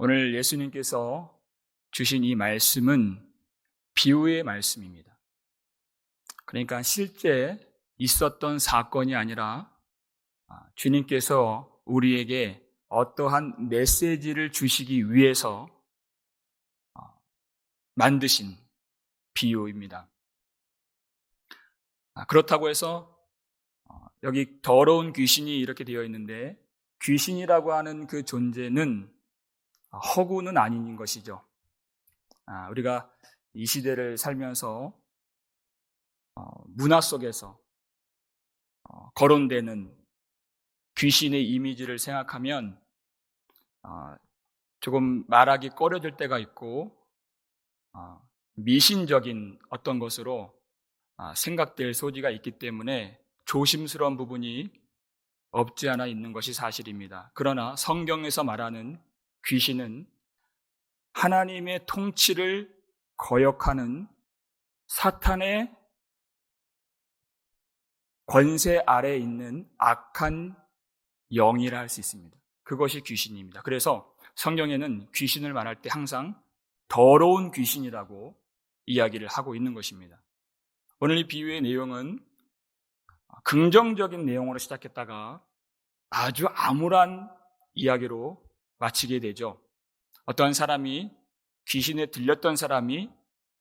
오늘 예수님께서 주신 이 말씀은 비유의 말씀입니다. 그러니까 실제 있었던 사건이 아니라 주님께서 우리에게 어떠한 메시지를 주시기 위해서 만드신 비유입니다. 그렇다고 해서 여기 더러운 귀신이 이렇게 되어 있는데 귀신이라고 하는 그 존재는 허구는 아닌 것이죠. 우리가 이 시대를 살면서 문화 속에서 거론되는 귀신의 이미지를 생각하면 조금 말하기 꺼려질 때가 있고 미신적인 어떤 것으로 생각될 소지가 있기 때문에 조심스러운 부분이 없지 않아 있는 것이 사실입니다. 그러나 성경에서 말하는 귀신은 하나님의 통치를 거역하는 사탄의 권세 아래에 있는 악한 영이라 할 수 있습니다. 그것이 귀신입니다. 그래서 성경에는 귀신을 말할 때 항상 더러운 귀신이라고 이야기를 하고 있는 것입니다. 오늘 이 비유의 내용은 긍정적인 내용으로 시작했다가 아주 암울한 이야기로 마치게 되죠. 어떠한 사람이 귀신에 들렸던 사람이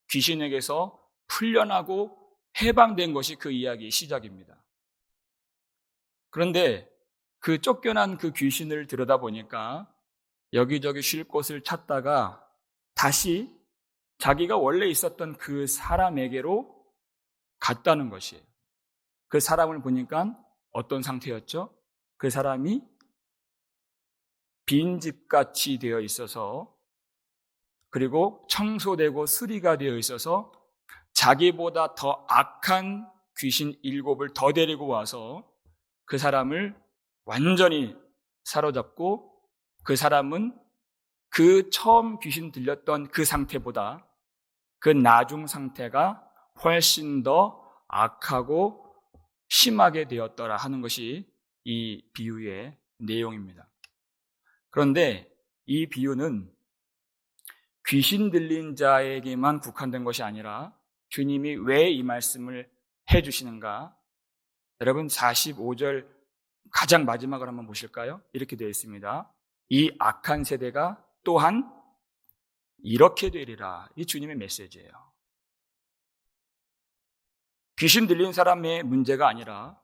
귀신에게서 풀려나고 해방된 것이 그 이야기의 시작입니다. 그런데 그 쫓겨난 그 귀신을 들여다보니까 여기저기 쉴 곳을 찾다가 다시 자기가 원래 있었던 그 사람에게로 갔다는 것이에요. 그 사람을 보니까 어떤 상태였죠? 그 사람이 빈집같이 되어 있어서 그리고 청소되고 수리가 되어 있어서 자기보다 더 악한 귀신 7을 더 데리고 와서 그 사람을 완전히 사로잡고 그 사람은 그 처음 귀신 들렸던 그 상태보다 그 나중 상태가 훨씬 더 악하고 심하게 되었더라 하는 것이 이 비유의 내용입니다. 그런데 이 비유는 귀신 들린 자에게만 국한된 것이 아니라 주님이 왜 이 말씀을 해주시는가? 여러분 45절 가장 마지막을 한번 보실까요? 이렇게 되어 있습니다. 이 악한 세대가 또한 이렇게 되리라. 이 주님의 메시지예요. 귀신 들린 사람의 문제가 아니라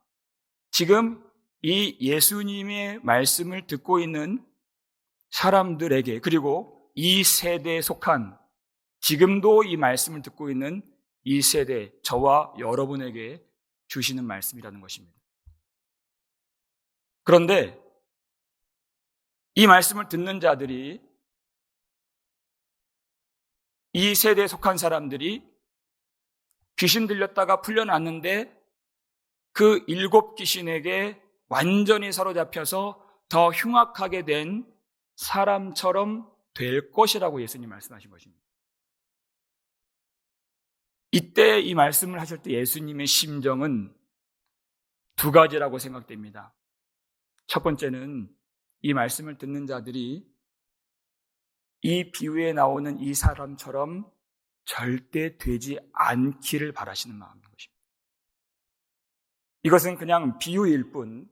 지금 이 예수님의 말씀을 듣고 있는 사람들에게 그리고 이 세대에 속한 지금도 이 말씀을 듣고 있는 이 세대 저와 여러분에게 주시는 말씀이라는 것입니다. 그런데 이 말씀을 듣는 자들이 이 세대에 속한 사람들이 귀신 들렸다가 풀려났는데 그 7 귀신에게 완전히 사로잡혀서 더 흉악하게 된 사람처럼 될 것이라고 예수님 말씀하신 것입니다. 이때 이 말씀을 하실 때 예수님의 심정은 2가지라고 생각됩니다. 첫 번째는 이 말씀을 듣는 자들이 이 비유에 나오는 이 사람처럼 절대 되지 않기를 바라시는 마음인 것입니다. 이것은 그냥 비유일 뿐,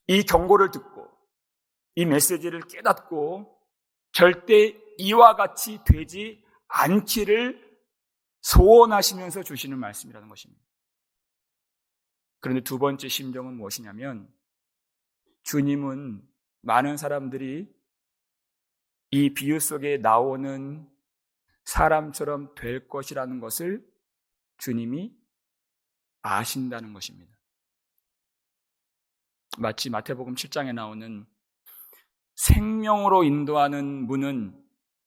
이 경고를 듣고 이 메시지를 깨닫고 절대 이와 같이 되지 않기를 소원하시면서 주시는 말씀이라는 것입니다. 그런데 2번째 심정은 무엇이냐면 주님은 많은 사람들이 이 비유 속에 나오는 사람처럼 될 것이라는 것을 주님이 아신다는 것입니다. 마치 마태복음 7장에 나오는 생명으로 인도하는 문은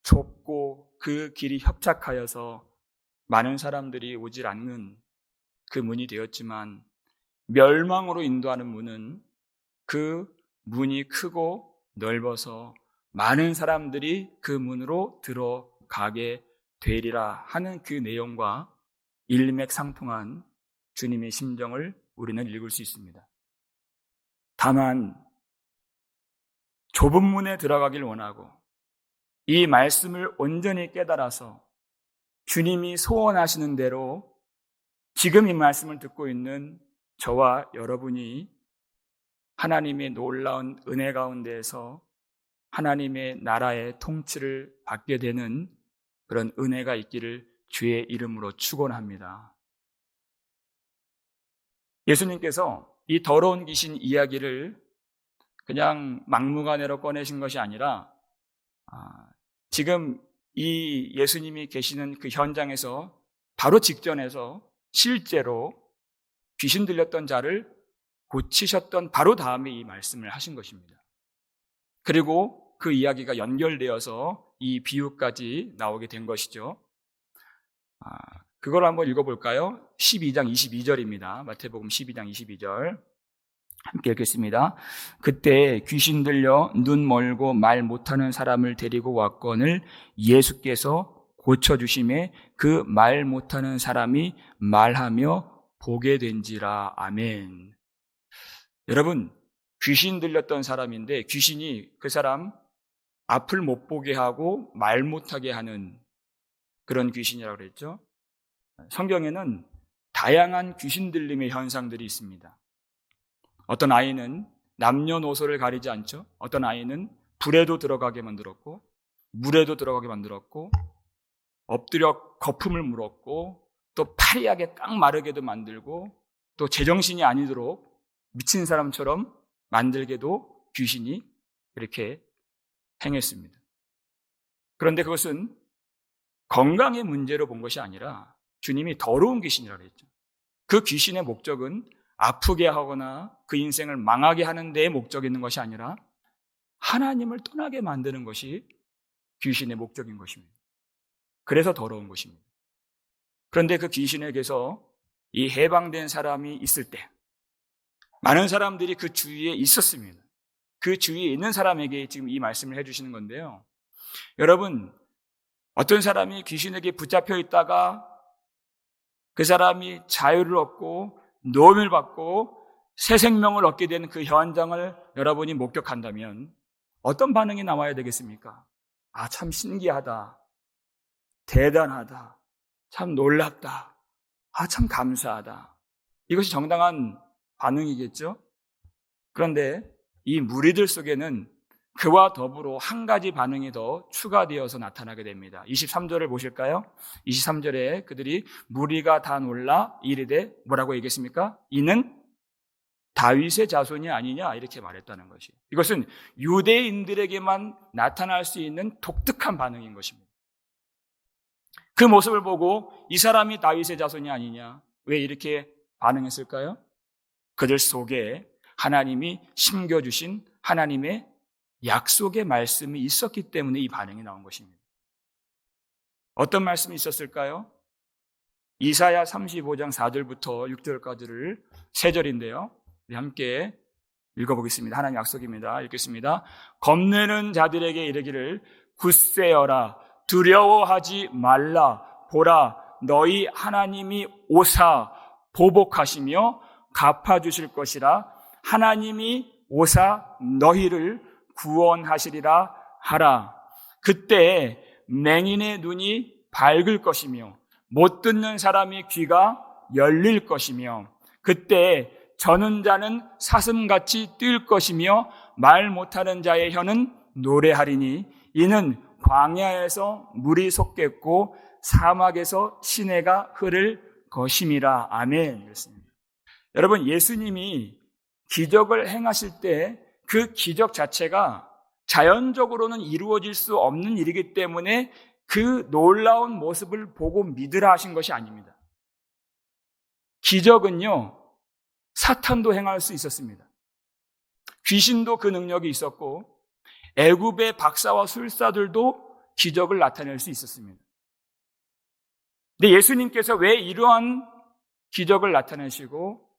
좁고 그 길이 협착하여서 많은 사람들이 오질 않는 그 문이 되었지만 멸망으로 인도하는 문은 그 문이 크고 넓어서 많은 사람들이 그 문으로 들어가게 되리라 하는 그 내용과 일맥상통한 주님의 심정을 우리는 읽을 수 있습니다. 다만 좁은 문에 들어가길 원하고 이 말씀을 온전히 깨달아서 주님이 소원하시는 대로 지금 이 말씀을 듣고 있는 저와 여러분이 하나님의 놀라운 은혜 가운데에서 하나님의 나라의 통치를 받게 되는 그런 은혜가 있기를 주의 이름으로 축원합니다. 예수님께서 이 더러운 귀신 이야기를 그냥 막무가내로 꺼내신 것이 아니라 지금 이 예수님이 계시는 그 현장에서 바로 직전에서 실제로 귀신 들렸던 자를 고치셨던 바로 다음에 이 말씀을 하신 것입니다. 그리고 그 이야기가 연결되어서 이 비유까지 나오게 된 것이죠. 그걸 한번 읽어볼까요? 12장 22절입니다. 마태복음 12장 22절. 함께 읽겠습니다. 그때 귀신 들려 눈 멀고 말 못하는 사람을 데리고 왔거늘 예수께서 고쳐주심에 그 말 못하는 사람이 말하며 보게 된지라. 아멘. 여러분, 귀신 들렸던 사람인데 귀신이 그 사람 앞을 못 보게 하고 말 못하게 하는 그런 귀신이라고 그랬죠. 성경에는 다양한 귀신 들림의 현상들이 있습니다. 어떤 아이는 남녀노소를 가리지 않죠. 어떤 아이는 불에도 들어가게 만들었고 물에도 들어가게 만들었고 엎드려 거품을 물었고 또 파리하게 딱 마르게도 만들고 또 제정신이 아니도록 미친 사람처럼 만들게도 귀신이 이렇게 행했습니다. 그런데 그것은 건강의 문제로 본 것이 아니라 주님이 더러운 귀신이라고 했죠. 그 귀신의 목적은 아프게 하거나 그 인생을 망하게 하는 데에 목적이 있는 것이 아니라 하나님을 떠나게 만드는 것이 귀신의 목적인 것입니다. 그래서 더러운 것입니다. 그런데 그 귀신에게서 이 해방된 사람이 있을 때 많은 사람들이 그 주위에 있었습니다. 그 주위에 있는 사람에게 지금 이 말씀을 해주시는 건데요. 여러분, 어떤 사람이 귀신에게 붙잡혀 있다가 그 사람이 자유를 얻고 노임을 받고 새 생명을 얻게 되는 그 현장을 여러분이 목격한다면 어떤 반응이 나와야 되겠습니까? 참 신기하다. 대단하다. 참 놀랍다. 참 감사하다. 이것이 정당한 반응이겠죠? 그런데 이 무리들 속에는 그와 더불어 한 가지 반응이 더 추가되어서 나타나게 됩니다. 23절을 보실까요? 23절에 그들이 무리가 다 놀라 이르되 뭐라고 얘기했습니까? 이는 다윗의 자손이 아니냐 이렇게 말했다는 것이. 이것은 유대인들에게만 나타날 수 있는 독특한 반응인 것입니다. 그 모습을 보고 이 사람이 다윗의 자손이 아니냐 왜 이렇게 반응했을까요? 그들 속에 하나님이 심겨주신 하나님의 약속의 말씀이 있었기 때문에 이 반응이 나온 것입니다. 어떤 말씀이 있었을까요? 이사야 35장 4절부터 6절까지를 세 절인데요. 우리 함께 읽어보겠습니다. 하나님 약속입니다. 읽겠습니다. 겁내는 자들에게 이르기를 굳세어라 두려워하지 말라 보라 너희 하나님이 오사 보복하시며 갚아주실 것이라 하나님이 오사 너희를 구원하시리라 하라. 그때 맹인의 눈이 밝을 것이며 못 듣는 사람의 귀가 열릴 것이며 그때 저는 자는 사슴같이 뛸 것이며 말 못하는 자의 혀는 노래하리니 이는 광야에서 물이 솟겠고 사막에서 시내가 흐를 것임이라. 아멘. 이렇습니다. 여러분, 예수님이 기적을 행하실 때 그 기적 자체가 자연적으로는 이루어질 수 없는 일이기 때문에 그 놀라운 모습을 보고 믿으라 하신 것이 아닙니다. 기적은요, 사탄도 행할 수 있었습니다. 귀신도 그 능력이 있었고 애굽의 박사와 술사들도 기적을 나타낼 수 있었습니다. 근데 예수님께서 왜 이러한 기적을 나타내시고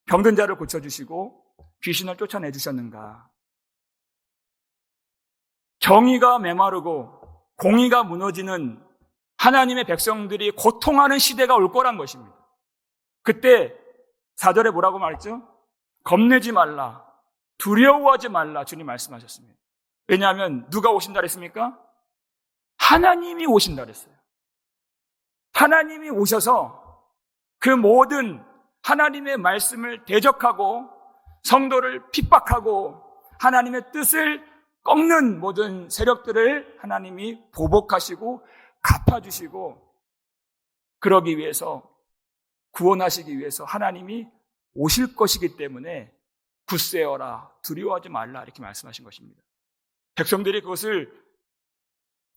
병든 자를 고쳐주시고 귀신을 쫓아내주셨는가? 정의가 메마르고 공의가 무너지는 하나님의 백성들이 고통하는 시대가 올 거란 것입니다. 그때 4절에 뭐라고 말했죠? 겁내지 말라, 두려워하지 말라 주님 말씀하셨습니다. 왜냐하면 누가 오신다 그랬습니까? 하나님이 오신다 그랬어요. 하나님이 오셔서 그 모든 하나님의 말씀을 대적하고 성도를 핍박하고 하나님의 뜻을 꺾는 모든 세력들을 하나님이 보복하시고 갚아주시고, 그러기 위해서, 구원하시기 위해서 하나님이 오실 것이기 때문에 굳세어라, 두려워하지 말라, 이렇게 말씀하신 것입니다. 백성들이 그것을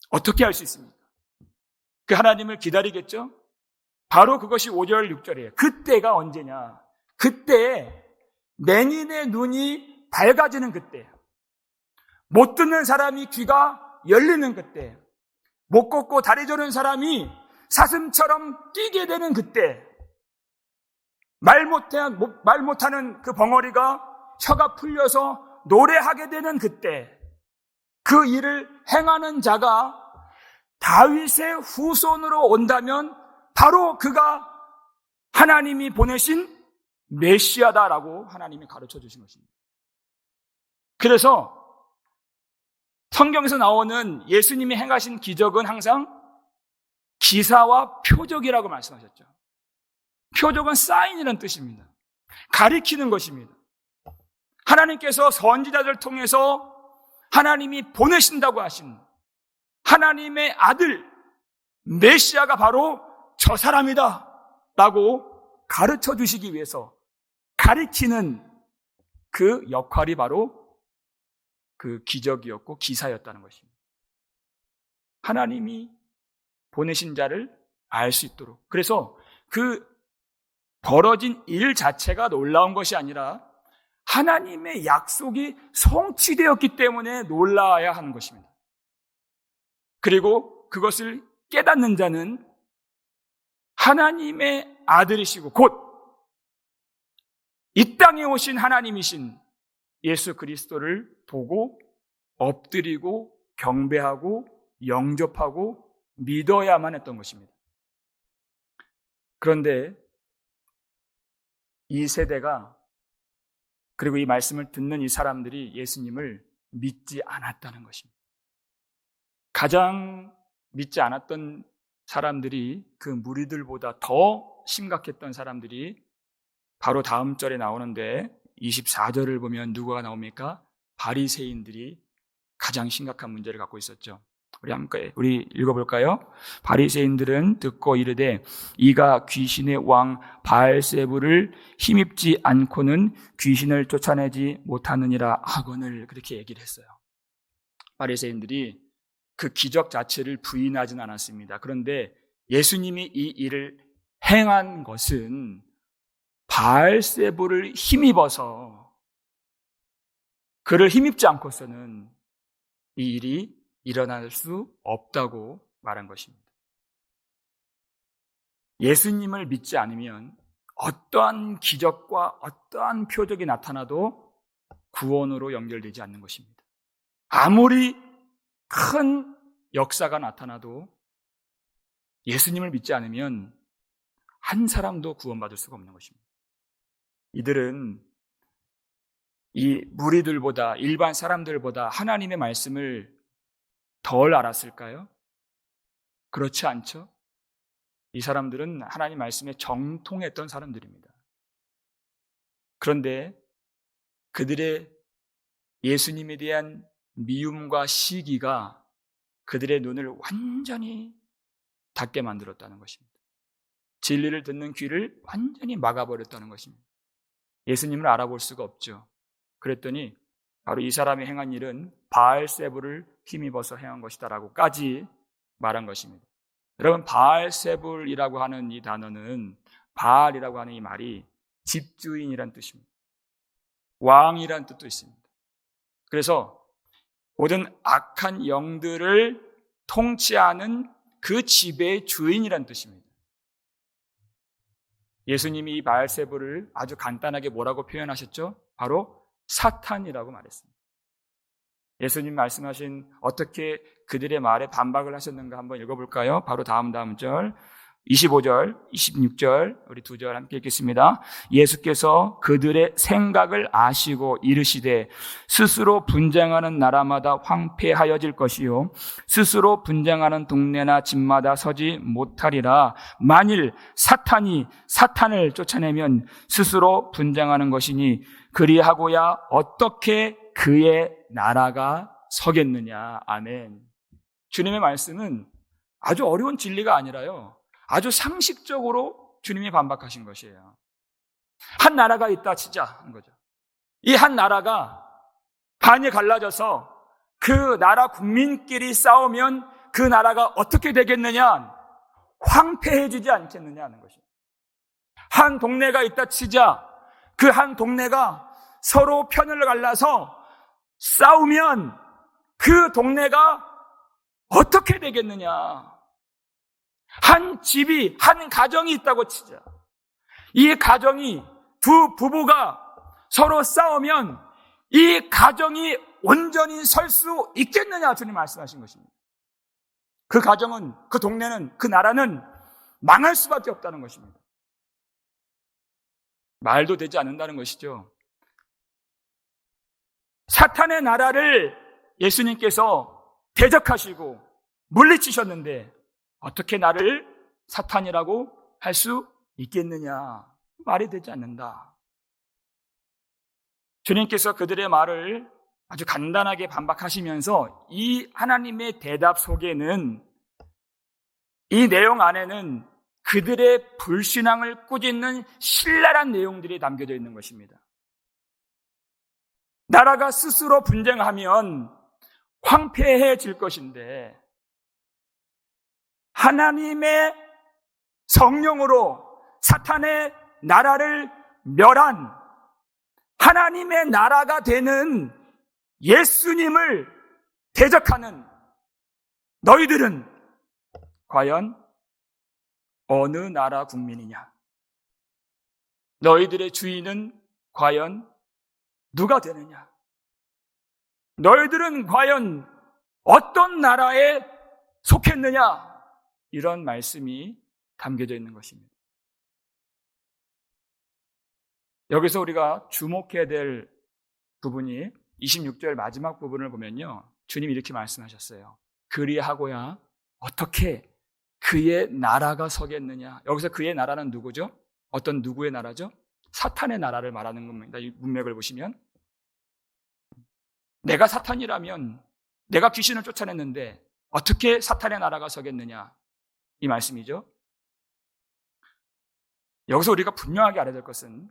어떻게 할 수 있습니까? 그 하나님을 기다리겠죠? 바로 그것이 5절 6절이에요. 그때가 언제냐? 그때에 맹인의 눈이 밝아지는 그때, 못 듣는 사람이 귀가 열리는 그때, 못 걷고 다리 저는 사람이 사슴처럼 뛰게 되는 그때, 말 못하는 그 벙어리가 혀가 풀려서 노래하게 되는 그때, 그 일을 행하는 자가 다윗의 후손으로 온다면 바로 그가 하나님이 보내신 메시아다라고 하나님이 가르쳐 주신 것입니다. 그래서 성경에서 나오는 예수님이 행하신 기적은 항상 기사와 표적이라고 말씀하셨죠. 표적은 사인이라는 뜻입니다. 가리키는 것입니다. 하나님께서 선지자들 통해서 하나님이 보내신다고 하신 하나님의 아들 메시아가 바로 저 사람이다 라고 가르쳐 주시기 위해서 가리키는 그 역할이 바로 그 기적이었고 기사였다는 것입니다. 하나님이 보내신 자를 알 수 있도록. 그래서 그 벌어진 일 자체가 놀라운 것이 아니라 하나님의 약속이 성취되었기 때문에 놀라야 하는 것입니다. 그리고 그것을 깨닫는 자는 하나님의 아들이시고 곧 이 땅에 오신 하나님이신 예수 그리스도를 보고 엎드리고 경배하고 영접하고 믿어야만 했던 것입니다. 그런데 이 세대가, 그리고 이 말씀을 듣는 이 사람들이 예수님을 믿지 않았다는 것입니다. 가장 믿지 않았던 사람들이, 그 무리들보다 더 심각했던 사람들이 바로 다음 절에 나오는데 24절을 보면 누구가 나옵니까? 바리새인들이 가장 심각한 문제를 갖고 있었죠. 우리 읽어볼까요? 바리새인들은 듣고 이르되 이가 귀신의 왕 바알세불을 힘입지 않고는 귀신을 쫓아내지 못하느니라 하거늘, 그렇게 얘기를 했어요. 바리새인들이 그 기적 자체를 부인하진 않았습니다. 그런데 예수님이 이 일을 행한 것은 바알세불을 힘입어서, 그를 힘입지 않고서는 이 일이 일어날 수 없다고 말한 것입니다. 예수님을 믿지 않으면 어떠한 기적과 어떠한 표적이 나타나도 구원으로 연결되지 않는 것입니다. 아무리 큰 역사가 나타나도 예수님을 믿지 않으면 한 사람도 구원받을 수가 없는 것입니다. 이들은 이 무리들보다, 일반 사람들보다 하나님의 말씀을 덜 알았을까요? 그렇지 않죠? 이 사람들은 하나님 말씀에 정통했던 사람들입니다. 그런데 그들의 예수님에 대한 미움과 시기가 그들의 눈을 완전히 닫게 만들었다는 것입니다. 진리를 듣는 귀를 완전히 막아버렸다는 것입니다. 예수님을 알아볼 수가 없죠. 그랬더니 바로 이 사람이 행한 일은 바알세불을 힘입어서 행한 것이다라고까지 말한 것입니다. 여러분, 바알세불이라고 하는 이 단어는, 바알이라고 하는 이 말이 집주인이란 뜻입니다. 왕이란 뜻도 있습니다. 그래서 모든 악한 영들을 통치하는 그 집의 주인이란 뜻입니다. 예수님이 이 바알세불을 아주 간단하게 뭐라고 표현하셨죠? 바로 사탄이라고 말했습니다. 예수님 말씀하신 어떻게 그들의 말에 반박을 하셨는가 한번 읽어볼까요? 바로 다음 절 25절, 26절 우리 두 절 함께 읽겠습니다. 예수께서 그들의 생각을 아시고 이르시되 스스로 분쟁하는 나라마다 황폐하여질 것이요 스스로 분쟁하는 동네나 집마다 서지 못하리라. 만일 사탄이 사탄을 쫓아내면 스스로 분쟁하는 것이니 그리하고야 어떻게 그의 나라가 서겠느냐. 아멘. 주님의 말씀은 아주 어려운 진리가 아니라요, 아주 상식적으로 주님이 반박하신 것이에요. 한 나라가 있다 치자 한 거죠. 이 한 나라가 반이 갈라져서 그 나라 국민끼리 싸우면 그 나라가 어떻게 되겠느냐? 황폐해지지 않겠느냐 하는 것이에요. 한 동네가 있다 치자 그 한 동네가 서로 편을 갈라서 싸우면 그 동네가 어떻게 되겠느냐? 한 집이, 한 가정이 있다고 치자. 이 가정이, 두 부부가 서로 싸우면 이 가정이 온전히 설 수 있겠느냐? 주님 말씀하신 것입니다. 그 가정은, 그 동네는, 그 나라는 망할 수밖에 없다는 것입니다. 말도 되지 않는다는 것이죠. 사탄의 나라를 예수님께서 대적하시고 물리치셨는데 어떻게 나를 사탄이라고 할 수 있겠느냐? 말이 되지 않는다. 주님께서 그들의 말을 아주 간단하게 반박하시면서 이 하나님의 대답 속에는, 이 내용 안에는 그들의 불신앙을 꾸짖는 신랄한 내용들이 담겨져 있는 것입니다. 나라가 스스로 분쟁하면 황폐해질 것인데 하나님의 성령으로 사탄의 나라를 멸한 하나님의 나라가 되는 예수님을 대적하는 너희들은 과연 어느 나라 국민이냐? 너희들의 주인은 과연 누가 되느냐? 너희들은 과연 어떤 나라에 속했느냐? 이런 말씀이 담겨져 있는 것입니다. 여기서 우리가 주목해야 될 부분이 26절 마지막 부분을 보면요, 주님이 이렇게 말씀하셨어요. 그리하고야 어떻게 그의 나라가 서겠느냐. 여기서 그의 나라는 누구죠? 어떤 누구의 나라죠? 사탄의 나라를 말하는 겁니다. 이 문맥을 보시면 내가 사탄이라면, 내가 귀신을 쫓아냈는데 어떻게 사탄의 나라가 서겠느냐, 이 말씀이죠. 여기서 우리가 분명하게 알아야 될 것은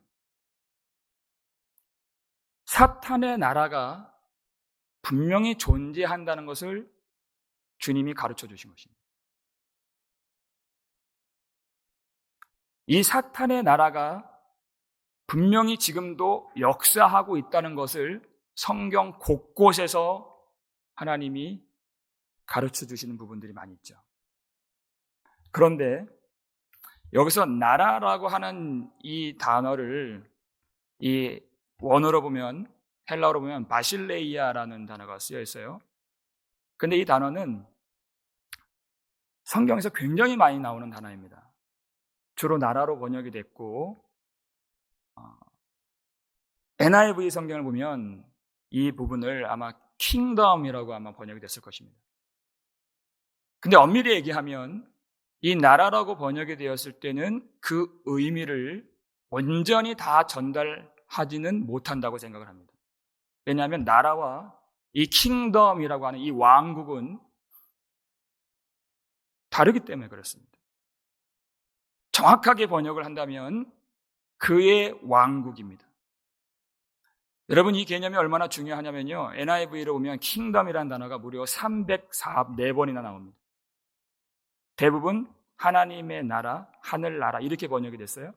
사탄의 나라가 분명히 존재한다는 것을 주님이 가르쳐 주신 것입니다. 이 사탄의 나라가 분명히 지금도 역사하고 있다는 것을 성경 곳곳에서 하나님이 가르쳐 주시는 부분들이 많이 있죠. 그런데 여기서 나라라고 하는 이 단어를 이 원어로 보면, 헬라어로 보면 바실레이아라는 단어가 쓰여 있어요. 근데 이 단어는 성경에서 굉장히 많이 나오는 단어입니다. 주로 나라로 번역이 됐고, NIV 성경을 보면 이 부분을 아마 킹덤이라고 아마 번역이 됐을 것입니다. 근데 엄밀히 얘기하면 이 나라라고 번역이 되었을 때는 그 의미를 온전히 다 전달하지는 못한다고 생각을 합니다. 왜냐하면 나라와 이 킹덤이라고 하는 이 왕국은 다르기 때문에 그렇습니다. 정확하게 번역을 한다면 그의 왕국입니다. 여러분, 이 개념이 얼마나 중요하냐면요, NIV로 보면 킹덤이라는 단어가 무려 304번이나 나옵니다. 대부분 하나님의 나라, 하늘나라 이렇게 번역이 됐어요.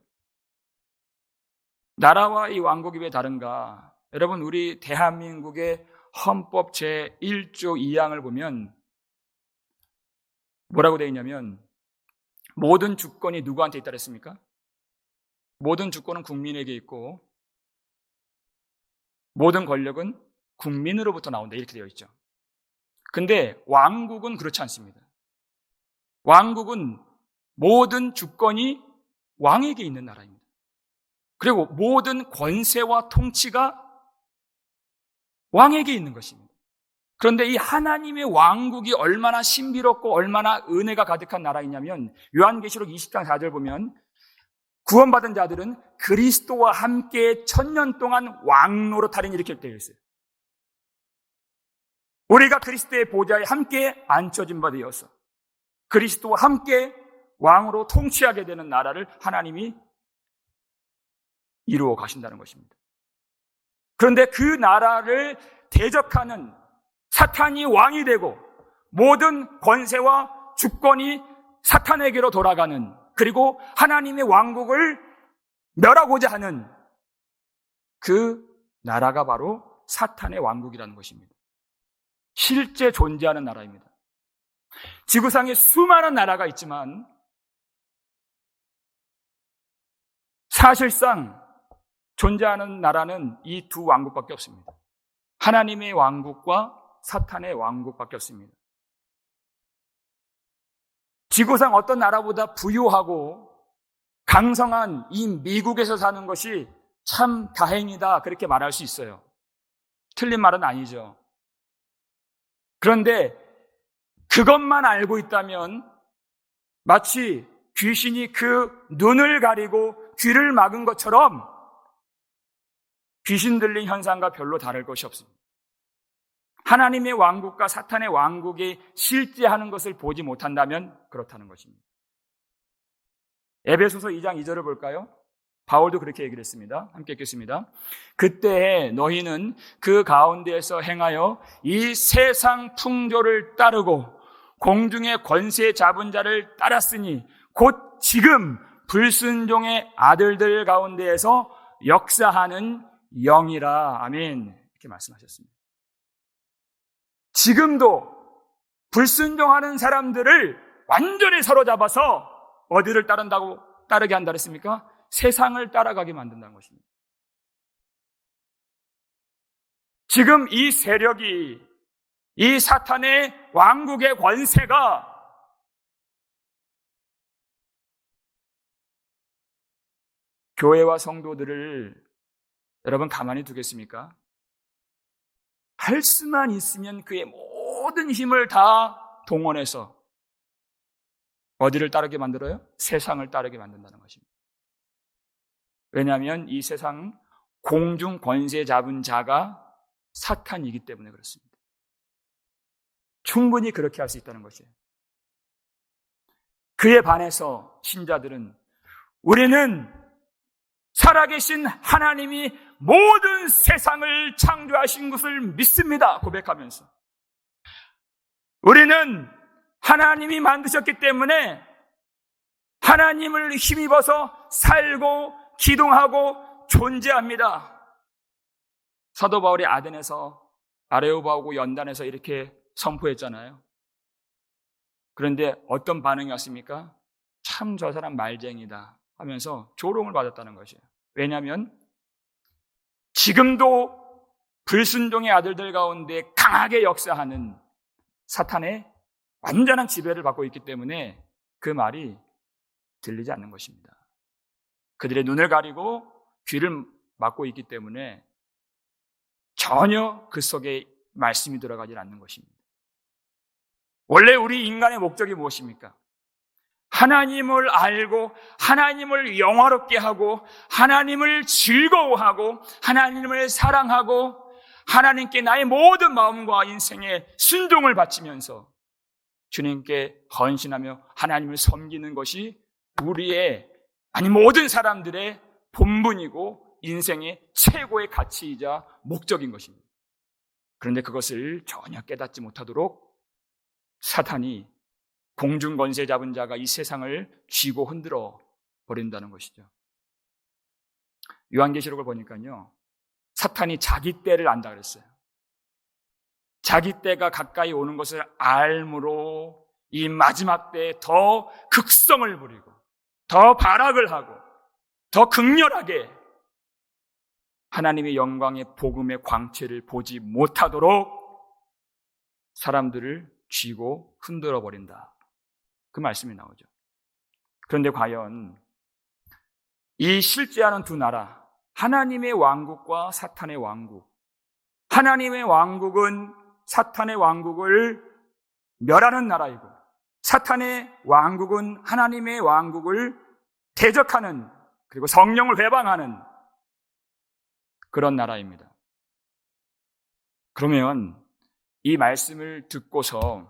나라와 이 왕국이 왜 다른가? 여러분, 우리 대한민국의 헌법 제1조 2항을 보면 뭐라고 되어 있냐면, 모든 주권이 누구한테 있다 그랬습니까? 모든 주권은 국민에게 있고 모든 권력은 국민으로부터 나온다, 이렇게 되어 있죠. 근데 왕국은 그렇지 않습니다. 왕국은 모든 주권이 왕에게 있는 나라입니다. 그리고 모든 권세와 통치가 왕에게 있는 것입니다. 그런데 이 하나님의 왕국이 얼마나 신비롭고 얼마나 은혜가 가득한 나라이냐면 요한계시록 20장 4절 보면 구원받은 자들은 그리스도와 함께 1000년 동안 왕노릇하리니 이렇게 되어 있어요. 우리가 그리스도의 보좌에 함께 앉혀진 바 되어서 그리스도와 함께 왕으로 통치하게 되는 나라를 하나님이 이루어 가신다는 것입니다. 그런데 그 나라를 대적하는 사탄이 왕이 되고 모든 권세와 주권이 사탄에게로 돌아가는, 그리고 하나님의 왕국을 멸하고자 하는 그 나라가 바로 사탄의 왕국이라는 것입니다. 실제 존재하는 나라입니다. 지구상에 수많은 나라가 있지만 사실상 존재하는 나라는 이 두 왕국밖에 없습니다. 하나님의 왕국과 사탄의 왕국밖에 없습니다. 지구상 어떤 나라보다 부유하고 강성한 이 미국에서 사는 것이 참 다행이다, 그렇게 말할 수 있어요. 틀린 말은 아니죠. 그런데 그것만 알고 있다면 마치 귀신이 그 눈을 가리고 귀를 막은 것처럼 귀신 들린 현상과 별로 다를 것이 없습니다. 하나님의 왕국과 사탄의 왕국이 실제하는 것을 보지 못한다면 그렇다는 것입니다. 에베소서 2장 2절을 볼까요? 바울도 그렇게 얘기를 했습니다. 함께 읽겠습니다. 그때 너희는 그 가운데에서 행하여 이 세상 풍조를 따르고 공중의 권세 잡은 자를 따랐으니 곧 지금 불순종의 아들들 가운데에서 역사하는 영이라. 아멘. 이렇게 말씀하셨습니다. 지금도 불순종하는 사람들을 완전히 사로잡아서 어디를 따르게 한다 그랬습니까? 세상을 따라가게 만든다는 것입니다. 지금 이 세력이, 이 사탄의 왕국의 권세가 교회와 성도들을 여러분 가만히 두겠습니까? 할 수만 있으면 그의 모든 힘을 다 동원해서 어디를 따르게 만들어요? 세상을 따르게 만든다는 것입니다. 왜냐하면 이 세상 공중 권세 잡은 자가 사탄이기 때문에 그렇습니다. 충분히 그렇게 할 수 있다는 것이에요. 그에 반해서 신자들은 우리는 살아계신 하나님이 모든 세상을 창조하신 것을 믿습니다 고백하면서 우리는 하나님이 만드셨기 때문에 하나님을 힘입어서 살고 기동하고 존재합니다. 사도 바울이 아덴에서 아레오바하고 연단에서 이렇게 선포했잖아요. 그런데 어떤 반응이 왔습니까? 참 저 사람 말쟁이다 하면서 조롱을 받았다는 것이에요. 왜냐하면 지금도 불순종의 아들들 가운데 강하게 역사하는 사탄의 완전한 지배를 받고 있기 때문에 그 말이 들리지 않는 것입니다. 그들의 눈을 가리고 귀를 막고 있기 때문에 전혀 그 속에 말씀이 들어가지 않는 것입니다. 원래 우리 인간의 목적이 무엇입니까? 하나님을 알고 하나님을 영화롭게 하고 하나님을 즐거워하고 하나님을 사랑하고 하나님께 나의 모든 마음과 인생의 순종을 바치면서 주님께 헌신하며 하나님을 섬기는 것이 우리의, 아니 모든 사람들의 본분이고 인생의 최고의 가치이자 목적인 것입니다. 그런데 그것을 전혀 깨닫지 못하도록 사탄이 공중 권세 잡은 자가 이 세상을 쥐고 흔들어 버린다는 것이죠. 요한계시록을 보니까요, 사탄이 자기 때를 안다 그랬어요. 자기 때가 가까이 오는 것을 알므로 이 마지막 때에 더 극성을 부리고 더 발악을 하고 더 극렬하게 하나님의 영광의 복음의 광채를 보지 못하도록 사람들을 쥐고 흔들어 버린다. 그 말씀이 나오죠. 그런데 과연 이 실제하는 두 나라, 하나님의 왕국과 사탄의 왕국, 하나님의 왕국은 사탄의 왕국을 멸하는 나라이고 사탄의 왕국은 하나님의 왕국을 대적하는, 그리고 성령을 회방하는 그런 나라입니다. 그러면 이 말씀을 듣고서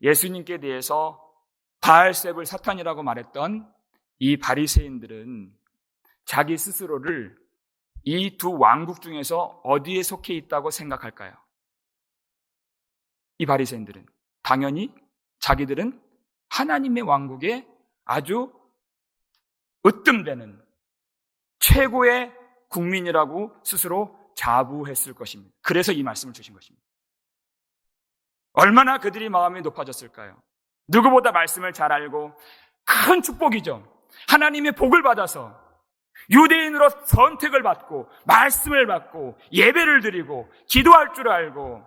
예수님께 대해서 바알셉을 사탄이라고 말했던 이 바리새인들은 자기 스스로를 이 두 왕국 중에서 어디에 속해 있다고 생각할까요? 이 바리새인들은 당연히 자기들은 하나님의 왕국에 아주 으뜸되는 최고의 국민이라고 스스로 자부했을 것입니다. 그래서 이 말씀을 주신 것입니다. 얼마나 그들이 마음이 높아졌을까요? 누구보다 말씀을 잘 알고, 큰 축복이죠. 하나님의 복을 받아서 유대인으로 선택을 받고 말씀을 받고 예배를 드리고 기도할 줄 알고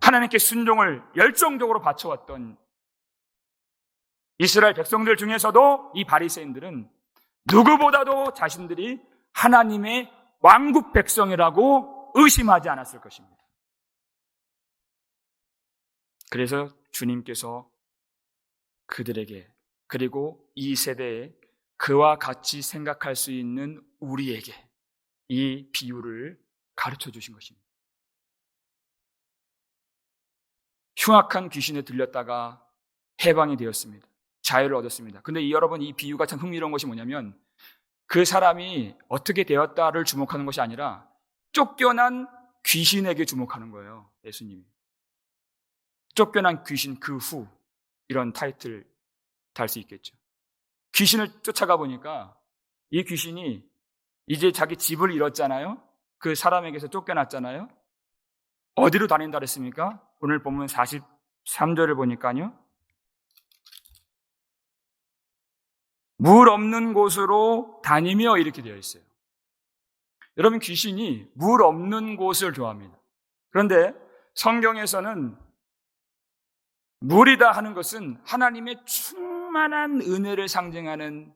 하나님께 순종을 열정적으로 바쳐왔던 이스라엘 백성들 중에서도 이 바리새인들은 누구보다도 자신들이 하나님의 왕국 백성이라고 의심하지 않았을 것입니다. 그래서 주님께서 그들에게, 그리고 이 세대에 그와 같이 생각할 수 있는 우리에게 이 비유를 가르쳐 주신 것입니다. 흉악한 귀신에 들렸다가 해방이 되었습니다. 자유를 얻었습니다. 근데 여러분, 이 비유가 참 흥미로운 것이 뭐냐면 그 사람이 어떻게 되었다를 주목하는 것이 아니라 쫓겨난 귀신에게 주목하는 거예요. 예수님이. 쫓겨난 귀신 그 후, 이런 타이틀 달 수 있겠죠. 귀신을 쫓아가 보니까 이 귀신이 이제 자기 집을 잃었잖아요. 그 사람에게서 쫓겨났잖아요. 어디로 다닌다 그랬습니까? 오늘 본문 43절을 보니까요, 물 없는 곳으로 다니며 이렇게 되어 있어요. 여러분, 귀신이 물 없는 곳을 좋아합니다. 그런데 성경에서는 물이다 하는 것은 하나님의 충만한 은혜를 상징하는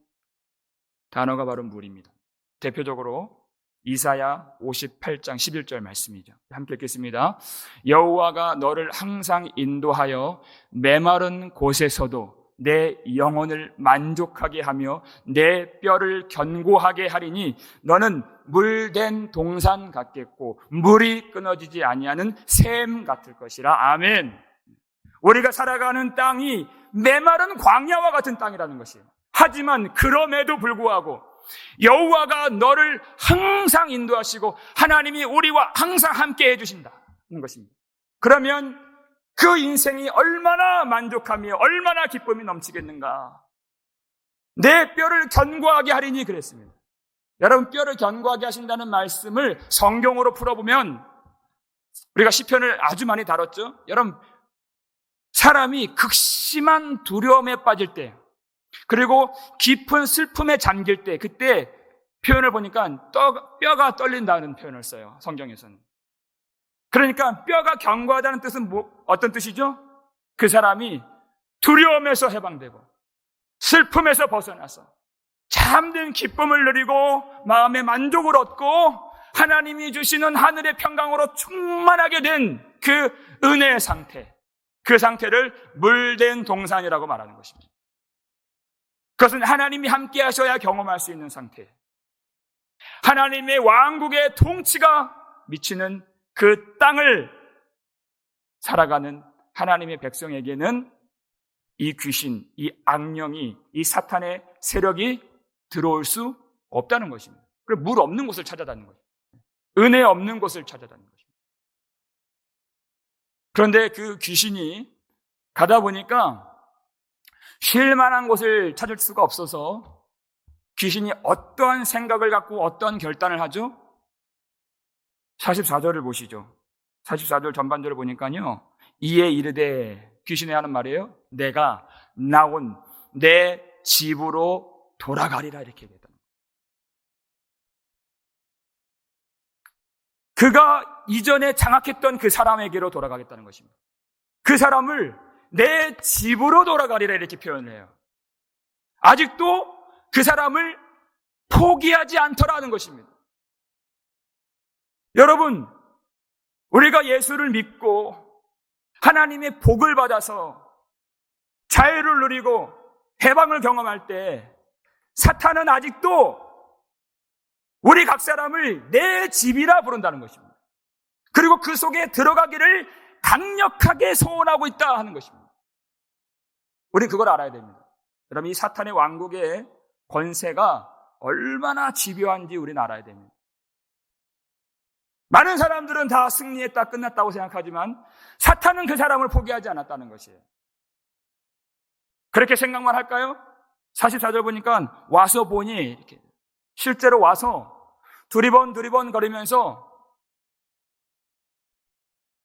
단어가 바로 물입니다. 대표적으로 이사야 58장 11절 말씀이죠. 함께 읽겠습니다. 여호와가 너를 항상 인도하여 메마른 곳에서도 내 영혼을 만족하게 하며 내 뼈를 견고하게 하리니 너는 물된 동산 같겠고 물이 끊어지지 아니하는 샘 같을 것이라. 아멘. 우리가 살아가는 땅이 메마른 광야와 같은 땅이라는 것이에요. 하지만 그럼에도 불구하고 여호와가 너를 항상 인도하시고 하나님이 우리와 항상 함께 해주신다는 것입니다. 그러면 그 인생이 얼마나 만족하며 얼마나 기쁨이 넘치겠는가. 내 뼈를 견고하게 하리니 그랬습니다. 여러분, 뼈를 견고하게 하신다는 말씀을 성경으로 풀어보면, 우리가 시편을 아주 많이 다뤘죠. 여러분, 사람이 극심한 두려움에 빠질 때, 그리고 깊은 슬픔에 잠길 때, 그때 표현을 보니까 뼈가 떨린다는 표현을 써요, 성경에서는. 그러니까 뼈가 견고하다는 뜻은 어떤 뜻이죠? 그 사람이 두려움에서 해방되고 슬픔에서 벗어나서 참된 기쁨을 누리고 마음의 만족을 얻고 하나님이 주시는 하늘의 평강으로 충만하게 된 그 은혜의 상태, 그 상태를 물된 동산이라고 말하는 것입니다. 그것은 하나님이 함께 하셔야 경험할 수 있는 상태, 하나님의 왕국의 통치가 미치는 그 땅을 살아가는 하나님의 백성에게는 이 귀신, 이 악령이, 이 사탄의 세력이 들어올 수 없다는 것입니다. 그리고 물 없는 곳을 찾아다니는 거죠. 은혜 없는 곳을 찾아다니는 것입니다. 그런데 그 귀신이 가다 보니까 쉴 만한 곳을 찾을 수가 없어서 귀신이 어떠한 생각을 갖고 어떤 결단을 하죠? 44절을 보시죠. 44절 전반절을 보니까요, 이에 이르되, 귀신이 하는 말이에요. 내가 나온 내 집으로 돌아가리라, 이렇게 얘기했다. 그가 이전에 장악했던 그 사람에게로 돌아가겠다는 것입니다. 그 사람을 내 집으로 돌아가리라, 이렇게 표현을 해요. 아직도 그 사람을 포기하지 않더라는 것입니다. 여러분, 우리가 예수를 믿고 하나님의 복을 받아서 자유를 누리고 해방을 경험할 때 사탄은 아직도 우리 각 사람을 내 집이라 부른다는 것입니다. 그리고 그 속에 들어가기를 강력하게 소원하고 있다 하는 것입니다. 우리 그걸 알아야 됩니다. 여러분, 이 사탄의 왕국의 권세가 얼마나 집요한지 우리는 알아야 됩니다. 많은 사람들은 다 승리했다, 끝났다고 생각하지만 사탄은 그 사람을 포기하지 않았다는 것이에요. 그렇게 생각만 할까요? 44절 보니까 와서 보니 이렇게 실제로 와서 두리번 거리면서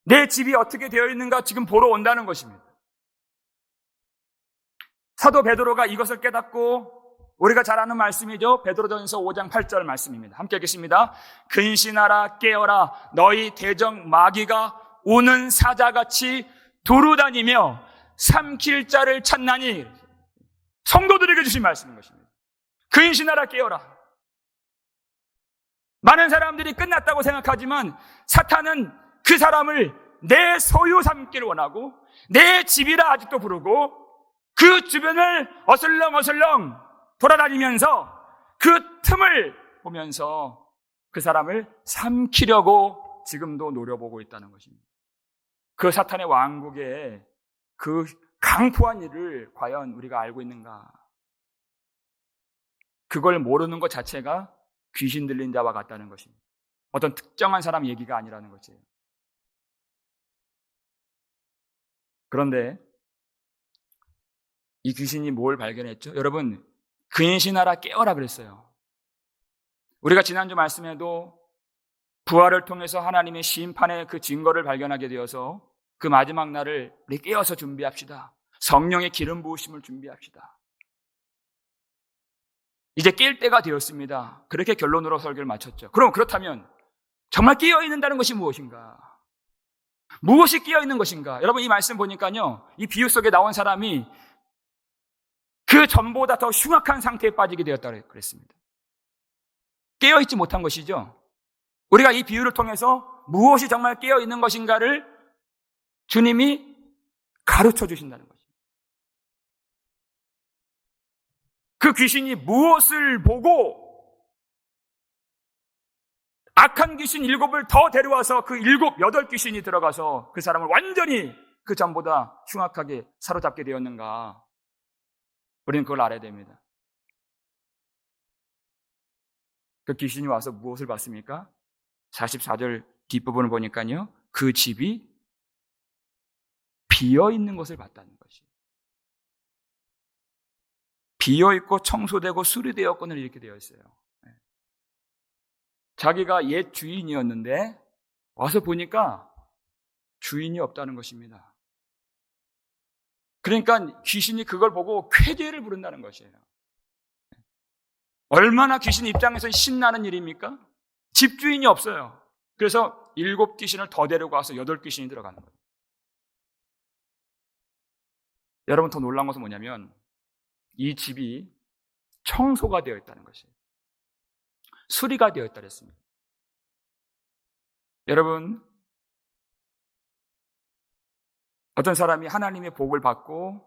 내 집이 어떻게 되어 있는가 지금 보러 온다는 것입니다. 사도 베드로가 이것을 깨닫고, 우리가 잘 아는 말씀이죠. 베드로전서 5장 8절 말씀입니다. 함께 읽겠습니다. 근신하라, 깨어라, 너희 대적 마귀가 우는 사자같이 두루다니며 삼킬 자를 찾나니. 성도들에게 주신 말씀인 것입니다. 근신하라, 깨어라. 많은 사람들이 끝났다고 생각하지만 사탄은 그 사람을 내 소유 삼기를 원하고 내 집이라 아직도 부르고 그 주변을 어슬렁어슬렁 돌아다니면서 그 틈을 보면서 그 사람을 삼키려고 지금도 노려보고 있다는 것입니다. 그 사탄의 왕국의 그 강포한 일을 과연 우리가 알고 있는가? 그걸 모르는 것 자체가 귀신 들린 자와 같다는 것입니다. 어떤 특정한 사람 얘기가 아니라는 것이에요. 그런데 이 귀신이 뭘 발견했죠? 여러분, 근신하라, 깨어라 그랬어요. 우리가 지난주 말씀에도 부활을 통해서 하나님의 심판의 그 증거를 발견하게 되어서 그 마지막 날을 우리 깨어서 준비합시다. 성령의 기름 부으심을 준비합시다. 이제 깰 때가 되었습니다. 그렇게 결론으로 설교를 마쳤죠. 그럼 그렇다면 정말 깨어있는다는 것이 무엇인가? 무엇이 깨어있는 것인가? 여러분, 이 말씀 보니까요, 이 비유 속에 나온 사람이 그 전보다 더 흉악한 상태에 빠지게 되었다고 그랬습니다. 깨어있지 못한 것이죠. 우리가 이 비유를 통해서 무엇이 정말 깨어있는 것인가를 주님이 가르쳐 주신다는 것입니다. 그 귀신이 무엇을 보고 악한 귀신 7을 더 데려와서 그 8 귀신이 들어가서 그 사람을 완전히 그 전보다 흉악하게 사로잡게 되었는가? 우리는 그걸 알아야 됩니다. 그 귀신이 와서 무엇을 봤습니까? 44절 뒷부분을 보니까요, 그 집이 비어있는 것을 봤다는 것이에요. 비어있고 청소되고 수리되었거늘 이렇게 되어 있어요. 자기가 옛 주인이었는데 와서 보니까 주인이 없다는 것입니다. 그러니까 귀신이 그걸 보고 쾌재를 부른다는 것이에요. 얼마나 귀신 입장에서 신나는 일입니까? 집주인이 없어요. 그래서 7 귀신을 더 데리고 와서 8 귀신이 들어가는 거예요. 여러분, 더 놀라운 것은 뭐냐면 이 집이 청소가 되어 있다는 것이에요. 수리가 되어 있다 그랬습니다. 여러분, 어떤 사람이 하나님의 복을 받고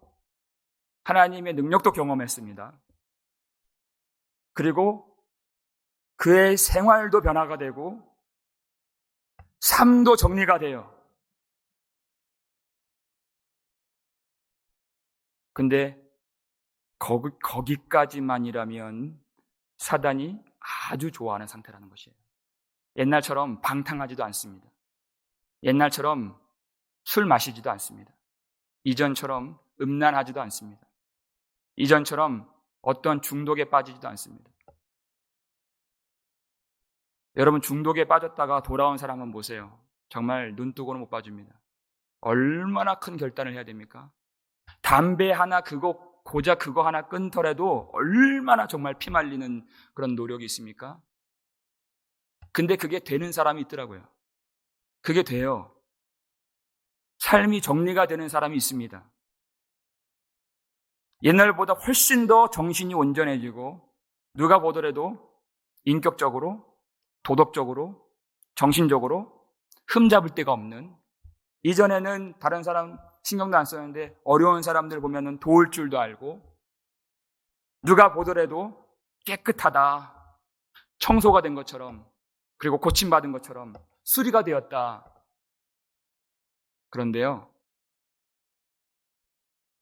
하나님의 능력도 경험했습니다. 그리고 그의 생활도 변화가 되고 삶도 정리가 돼요. 근데 거기까지만이라면 사단이 아주 좋아하는 상태라는 것이에요. 옛날처럼 방탕하지도 않습니다. 옛날처럼 술 마시지도 않습니다. 이전처럼 음란하지도 않습니다. 이전처럼 어떤 중독에 빠지지도 않습니다. 여러분, 중독에 빠졌다가 돌아온 사람 한번 보세요. 정말 눈 뜨고는 못 봐줍니다. 얼마나 큰 결단을 해야 됩니까? 담배 하나 고작 그거 하나 끊더라도 얼마나 정말 피말리는 그런 노력이 있습니까? 근데 그게 되는 사람이 있더라고요. 그게 돼요. 삶이 정리가 되는 사람이 있습니다. 옛날보다 훨씬 더 정신이 온전해지고 누가 보더라도 인격적으로, 도덕적으로, 정신적으로 흠잡을 데가 없는, 이전에는 다른 사람 신경도 안 썼는데 어려운 사람들 보면은 도울 줄도 알고 누가 보더라도 깨끗하다, 청소가 된 것처럼, 그리고 고침받은 것처럼 수리가 되었다. 그런데요,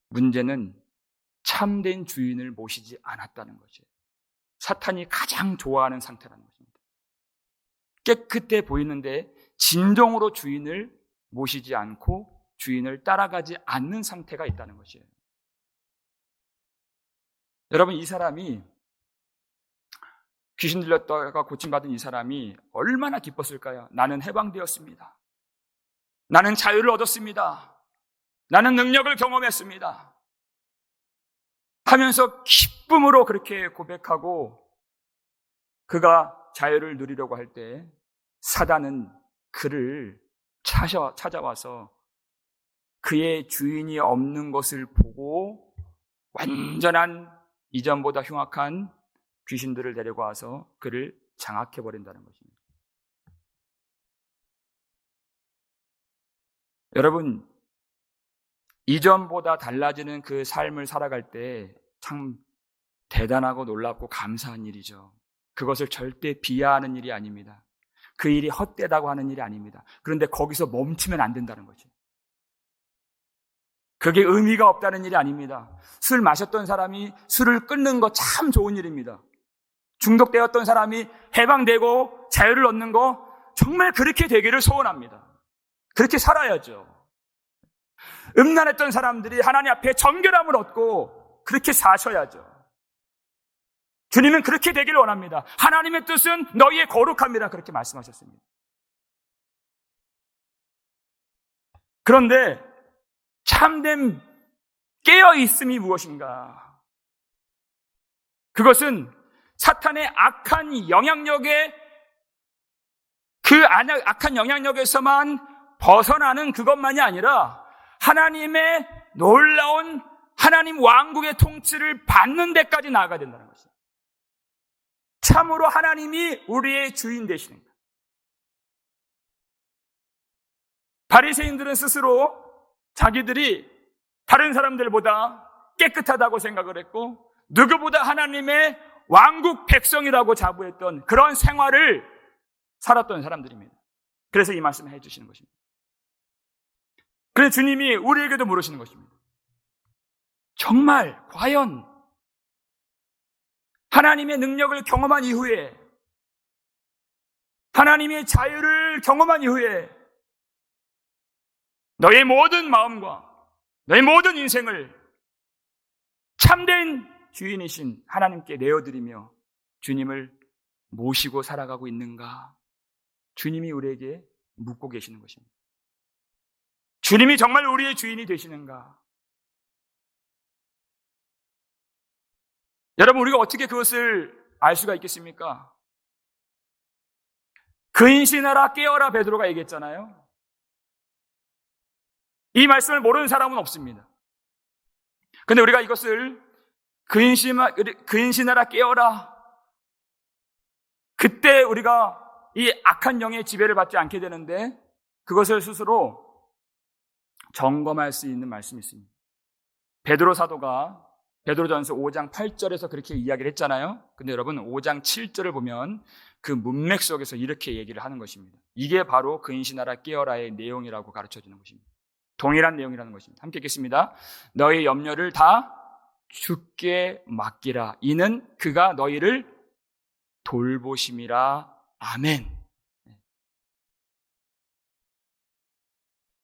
문제는 참된 주인을 모시지 않았다는 것이에요. 사탄이 가장 좋아하는 상태라는 것입니다. 깨끗해 보이는데 진정으로 주인을 모시지 않고 주인을 따라가지 않는 상태가 있다는 것이에요. 여러분, 이 사람이, 귀신 들렸다가 고침받은 이 사람이 얼마나 기뻤을까요? 나는 해방되었습니다. 나는 자유를 얻었습니다. 나는 능력을 경험했습니다. 하면서 기쁨으로 그렇게 고백하고 그가 자유를 누리려고 할 때 사단은 그를 찾아와서 그의 주인이 없는 것을 보고 완전한 이전보다 흉악한 귀신들을 데리고 와서 그를 장악해버린다는 것입니다. 여러분, 이전보다 달라지는 그 삶을 살아갈 때 참 대단하고 놀랍고 감사한 일이죠. 그것을 절대 비하하는 일이 아닙니다. 그 일이 헛되다고 하는 일이 아닙니다. 그런데 거기서 멈추면 안 된다는 거죠. 그게 의미가 없다는 일이 아닙니다. 술 마셨던 사람이 술을 끊는 거 참 좋은 일입니다. 중독되었던 사람이 해방되고 자유를 얻는 거 정말 그렇게 되기를 소원합니다. 그렇게 살아야죠. 음란했던 사람들이 하나님 앞에 정결함을 얻고 그렇게 사셔야죠. 주님은 그렇게 되기를 원합니다. 하나님의 뜻은 너희의 거룩함이라 그렇게 말씀하셨습니다. 그런데 참된 깨어있음이 무엇인가? 그것은 사탄의 악한 영향력에, 그 악한 영향력에서만 벗어나는 그것만이 아니라 하나님의 놀라운 하나님 왕국의 통치를 받는 데까지 나아가야 된다는 것입니다. 참으로 하나님이 우리의 주인 되시는 것. 바리새인들은 스스로 자기들이 다른 사람들보다 깨끗하다고 생각을 했고 누구보다 하나님의 왕국 백성이라고 자부했던 그런 생활을 살았던 사람들입니다. 그래서 이 말씀을 해주시는 것입니다. 그래서 주님이 우리에게도 물으시는 것입니다. 정말 과연 하나님의 능력을 경험한 이후에, 하나님의 자유를 경험한 이후에 너의 모든 마음과 너의 모든 인생을 참된 주인이신 하나님께 내어드리며 주님을 모시고 살아가고 있는가? 주님이 우리에게 묻고 계시는 것입니다. 주님이 정말 우리의 주인이 되시는가? 여러분, 우리가 어떻게 그것을 알 수가 있겠습니까? 근신하라 깨어라 베드로가 얘기했잖아요. 이 말씀을 모르는 사람은 없습니다. 그런데 우리가 이것을 근신하라 깨어라, 그때 우리가 이 악한 영의 지배를 받지 않게 되는데 그것을 스스로 점검할 수 있는 말씀이 있습니다. 베드로 사도가 베드로전서 5장 8절에서 그렇게 이야기를 했잖아요. 근데 여러분 5장 7절을 보면 그 문맥 속에서 이렇게 얘기를 하는 것입니다. 이게 바로 근신하라 깨어라의 내용이라고 가르쳐주는 것입니다. 동일한 내용이라는 것입니다. 함께 읽겠습니다. 너희 염려를 다 주께 맡기라. 이는 그가 너희를 돌보심이라. 아멘.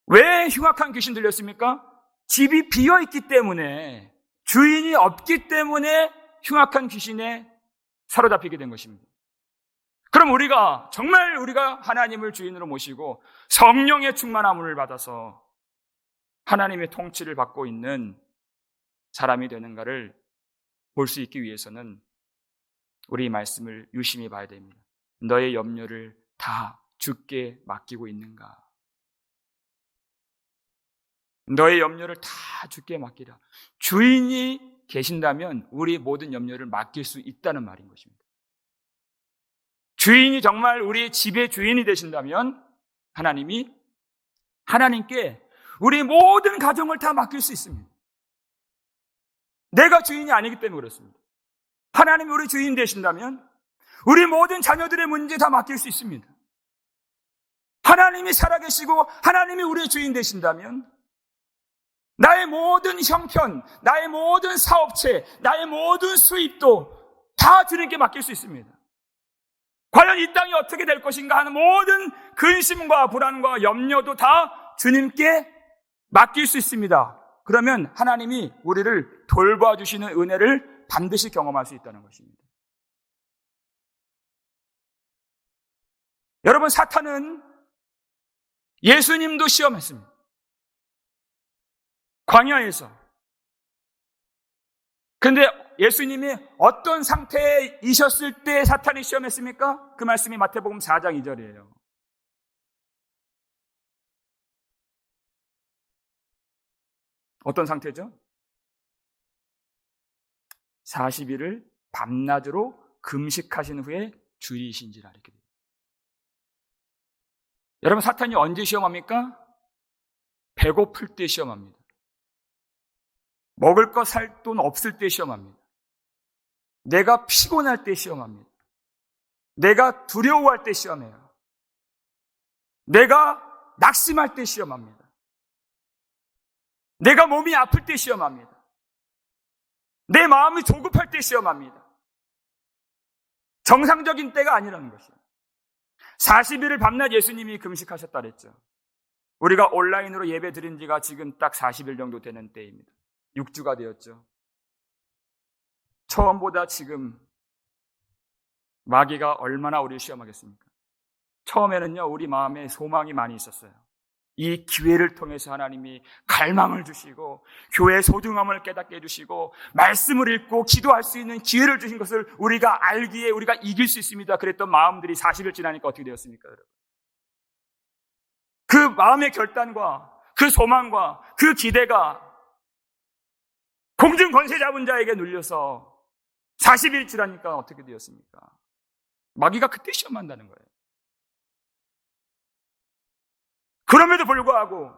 왜 흉악한 귀신 들렸습니까? 집이 비어있기 때문에, 주인이 없기 때문에 흉악한 귀신에 사로잡히게 된 것입니다. 그럼 정말 우리가 하나님을 주인으로 모시고 성령의 충만함을 받아서 하나님의 통치를 받고 있는 사람이 되는가를 볼 수 있기 위해서는 우리 이 말씀을 유심히 봐야 됩니다. 너의 염려를 다 주께 맡기고 있는가? 너의 염려를 다 주께 맡기라. 주인이 계신다면 우리 모든 염려를 맡길 수 있다는 말인 것입니다. 주인이 정말 우리의 집의 주인이 되신다면 하나님께 우리 모든 가정을 다 맡길 수 있습니다. 내가 주인이 아니기 때문에 그렇습니다. 하나님이 우리 주인 되신다면 우리 모든 자녀들의 문제 다 맡길 수 있습니다. 하나님이 살아계시고 하나님이 우리의 주인 되신다면 나의 모든 형편, 나의 모든 사업체, 나의 모든 수입도 다 주님께 맡길 수 있습니다. 과연 이 땅이 어떻게 될 것인가 하는 모든 근심과 불안과 염려도 다 주님께 맡길 수 있습니다. 그러면 하나님이 우리를 돌봐주시는 은혜를 반드시 경험할 수 있다는 것입니다. 여러분, 사탄은 예수님도 시험했습니다. 광야에서. 그런데 예수님이 어떤 상태이셨을 때 사탄이 시험했습니까? 그 말씀이 마태복음 4장 2절이에요. 어떤 상태죠? 40일을 밤낮으로 금식하신 후에 주일이신지라 이렇게 됩니다. 여러분, 사탄이 언제 시험합니까? 배고플 때 시험합니다. 먹을 것 살 돈 없을 때 시험합니다. 내가 피곤할 때 시험합니다. 내가 두려워할 때 시험해요. 내가 낙심할 때 시험합니다. 내가 몸이 아플 때 시험합니다. 내 마음이 조급할 때 시험합니다. 정상적인 때가 아니라는 것이에요. 40일을 밤낮 예수님이 금식하셨다 그랬죠. 우리가 온라인으로 예배 드린 지가 지금 딱 40일 정도 되는 때입니다. 6주가 되었죠. 처음보다 지금 마귀가 얼마나 우리를 시험하겠습니까? 처음에는요, 우리 마음에 소망이 많이 있었어요. 이 기회를 통해서 하나님이 갈망을 주시고 교회의 소중함을 깨닫게 해주시고 말씀을 읽고 기도할 수 있는 기회를 주신 것을 우리가 알기에 우리가 이길 수 있습니다. 그랬던 마음들이 40일 지나니까 어떻게 되었습니까, 여러분? 그 마음의 결단과 그 소망과 그 기대가 공중 권세 잡은 자에게 눌려서 40일 지나니까 어떻게 되었습니까? 마귀가 그때 시험한다는 거예요. 그럼에도 불구하고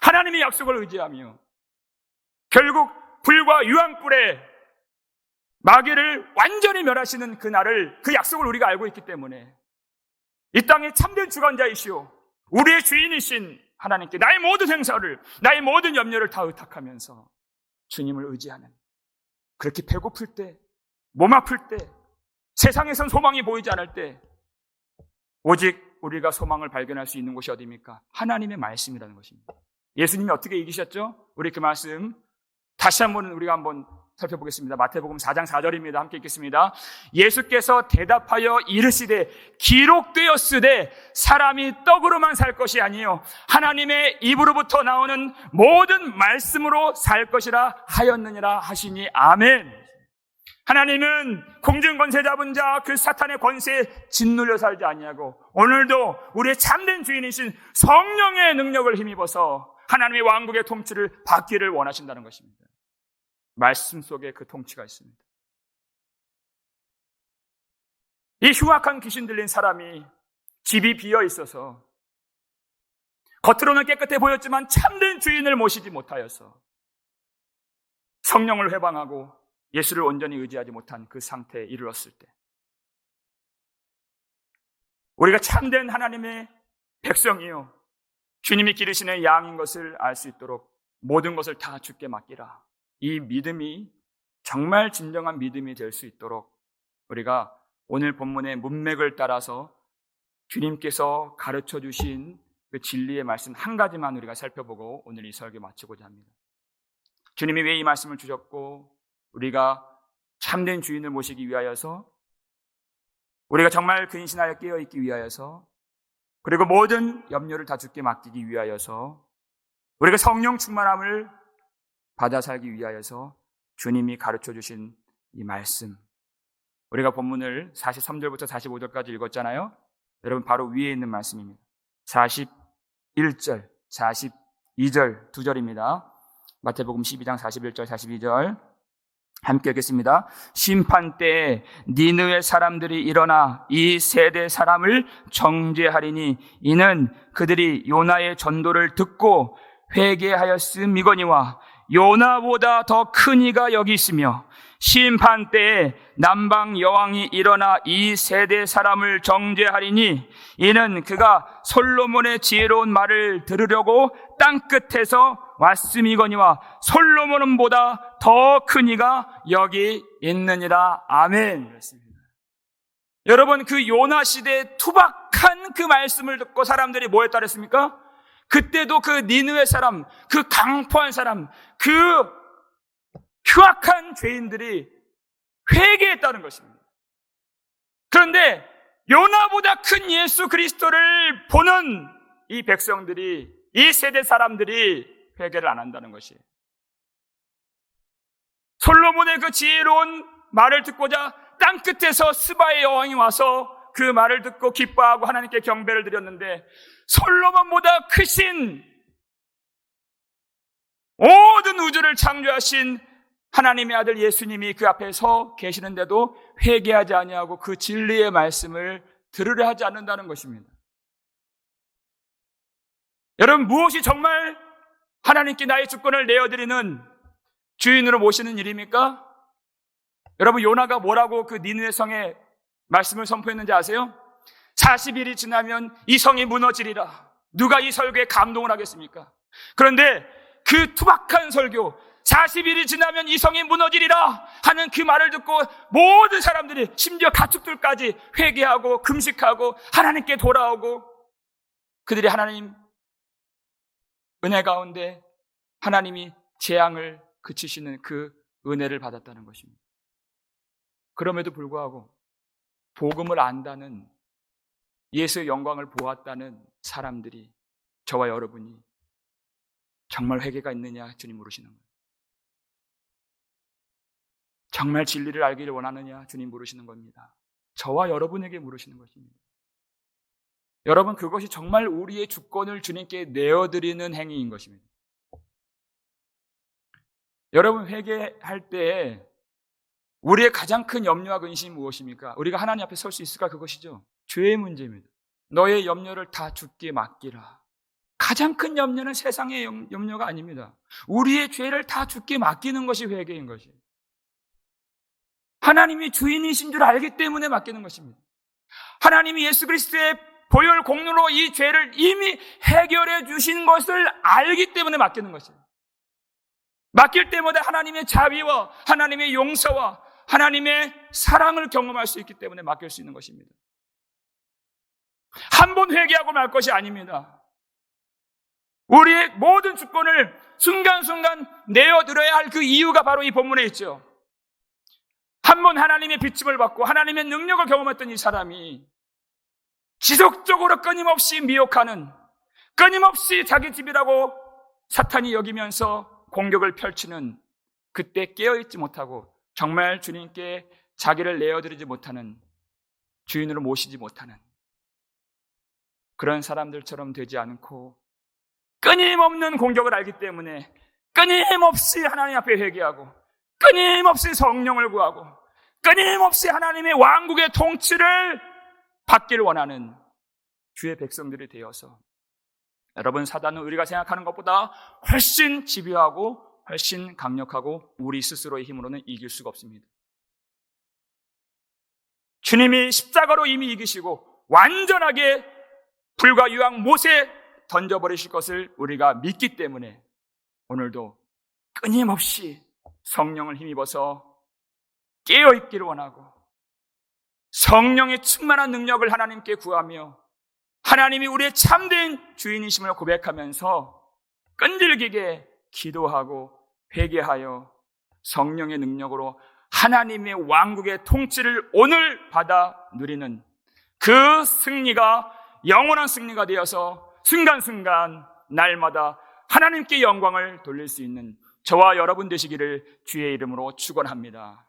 하나님의 약속을 의지하며 결국 불과 유황불에 마귀를 완전히 멸하시는 그날을, 그 약속을 우리가 알고 있기 때문에 이 땅의 참된 주관자이시오 우리의 주인이신 하나님께 나의 모든 행사를, 나의 모든 염려를 다 의탁하면서 주님을 의지하는, 그렇게 배고플 때, 몸 아플 때, 세상에선 소망이 보이지 않을 때 오직 우리가 소망을 발견할 수 있는 곳이 어디입니까? 하나님의 말씀이라는 것입니다. 예수님이 어떻게 이기셨죠? 우리 그 말씀 다시 한번 우리가 한번 살펴보겠습니다. 마태복음 4장 4절입니다. 함께 읽겠습니다. 예수께서 대답하여 이르시되 기록되었으되 사람이 떡으로만 살 것이 아니요 하나님의 입으로부터 나오는 모든 말씀으로 살 것이라 하였느니라 하시니 아멘. 하나님은 공중 권세 잡은 자 그 사탄의 권세에 짓눌려 살지 아니하고 오늘도 우리의 참된 주인이신 성령의 능력을 힘입어서 하나님의 왕국의 통치를 받기를 원하신다는 것입니다. 말씀 속에 그 통치가 있습니다. 이 흉악한 귀신 들린 사람이 집이 비어 있어서 겉으로는 깨끗해 보였지만 참된 주인을 모시지 못하여서 성령을 회방하고 예수를 온전히 의지하지 못한 그 상태에 이르렀을 때 우리가 참된 하나님의 백성이요 주님이 기르시는 양인 것을 알 수 있도록 모든 것을 다 주께 맡기라. 이 믿음이 정말 진정한 믿음이 될 수 있도록 우리가 오늘 본문의 문맥을 따라서 주님께서 가르쳐 주신 그 진리의 말씀 한 가지만 우리가 살펴보고 오늘 이 설교 마치고자 합니다. 주님이 왜 이 말씀을 주셨고 우리가 참된 주인을 모시기 위하여서, 우리가 정말 근신하여 깨어있기 위하여서, 그리고 모든 염려를 다 주께 맡기기 위하여서, 우리가 성령 충만함을 받아 살기 위하여서 주님이 가르쳐 주신 이 말씀, 우리가 본문을 43절부터 45절까지 읽었잖아요. 여러분 바로 위에 있는 말씀입니다. 41절, 42절 두 절입니다. 마태복음 12장 41절, 42절 함께 읽겠습니다. 심판 때에 니느웨 사람들이 일어나 이 세대 사람을 정죄하리니 이는 그들이 요나의 전도를 듣고 회개하였음이거니와 요나보다 더 큰 이가 여기 있으며 심판 때에 남방 여왕이 일어나 이 세대 사람을 정죄하리니 이는 그가 솔로몬의 지혜로운 말을 들으려고 땅끝에서 왔음이거니와 솔로몬보다 더 큰 이가 여기 있느니라. 아멘. 그렇습니다. 여러분, 그 요나 시대의 투박한 그 말씀을 듣고 사람들이 뭐 했다 그랬습니까? 그때도 그 니느웨 사람, 그 강포한 사람, 그 흉악한 죄인들이 회개했다는 것입니다. 그런데 요나보다 큰 예수 그리스도를 보는 이 백성들이, 이 세대 사람들이 회개를 안 한다는 것이에요. 솔로몬의 그 지혜로운 말을 듣고자 땅끝에서 스바의 여왕이 와서 그 말을 듣고 기뻐하고 하나님께 경배를 드렸는데 솔로몬보다 크신 모든 우주를 창조하신 하나님의 아들 예수님이 그 앞에 서 계시는데도 회개하지 아니하고 그 진리의 말씀을 들으려 하지 않는다는 것입니다. 여러분, 무엇이 정말 하나님께 나의 주권을 내어드리는 주인으로 모시는 일입니까? 여러분, 요나가 뭐라고 그 니느웨 성에 말씀을 선포했는지 아세요? 40일이 지나면 이 성이 무너지리라. 누가 이 설교에 감동을 하겠습니까? 그런데 그 투박한 설교, 40일이 지나면 이 성이 무너지리라 하는 그 말을 듣고 모든 사람들이, 심지어 가축들까지 회개하고 금식하고 하나님께 돌아오고, 그들이 하나님 은혜 가운데 하나님이 재앙을 그치시는 그 은혜를 받았다는 것입니다. 그럼에도 불구하고 복음을 안다는, 예수의 영광을 보았다는 사람들이, 저와 여러분이 정말 회개가 있느냐 주님 물으시는 거예요. 정말 진리를 알기를 원하느냐 주님 물으시는 겁니다. 저와 여러분에게 물으시는 것입니다. 여러분, 그것이 정말 우리의 주권을 주님께 내어드리는 행위인 것입니다. 여러분, 회개할 때 우리의 가장 큰 염려와 근심이 무엇입니까? 우리가 하나님 앞에 설 수 있을까? 그것이죠. 죄의 문제입니다. 너의 염려를 다 주께 맡기라. 가장 큰 염려는 세상의 염려가 아닙니다. 우리의 죄를 다 주께 맡기는 것이 회개인 것이에요. 하나님이 주인이신 줄 알기 때문에 맡기는 것입니다. 하나님이 예수 그리스도의 보혈 공로로 이 죄를 이미 해결해 주신 것을 알기 때문에 맡기는 것이에요. 맡길 때마다 하나님의 자비와 하나님의 용서와 하나님의 사랑을 경험할 수 있기 때문에 맡길 수 있는 것입니다. 한 번 회개하고 말 것이 아닙니다. 우리의 모든 주권을 순간순간 내어드려야 할 그 이유가 바로 이 본문에 있죠. 한 번 하나님의 비침을 받고 하나님의 능력을 경험했던 이 사람이 지속적으로 끊임없이 미혹하는, 끊임없이 자기 집이라고 사탄이 여기면서 공격을 펼치는, 그때 깨어있지 못하고 정말 주님께 자기를 내어드리지 못하는, 주인으로 모시지 못하는 그런 사람들처럼 되지 않고 끊임없는 공격을 알기 때문에 끊임없이 하나님 앞에 회개하고 끊임없이 성령을 구하고 끊임없이 하나님의 왕국의 통치를 받기를 원하는 주의 백성들이 되어서, 여러분, 사단은 우리가 생각하는 것보다 훨씬 집요하고 훨씬 강력하고 우리 스스로의 힘으로는 이길 수가 없습니다. 주님이 십자가로 이미 이기시고 완전하게 불과 유황 못에 던져버리실 것을 우리가 믿기 때문에 오늘도 끊임없이 성령을 힘입어서 깨어있기를 원하고 성령의 충만한 능력을 하나님께 구하며 하나님이 우리의 참된 주인이심을 고백하면서 끈질기게 기도하고 회개하여 성령의 능력으로 하나님의 왕국의 통치를 오늘 받아 누리는 그 승리가 영원한 승리가 되어서 순간순간 날마다 하나님께 영광을 돌릴 수 있는 저와 여러분 되시기를 주의 이름으로 축원합니다.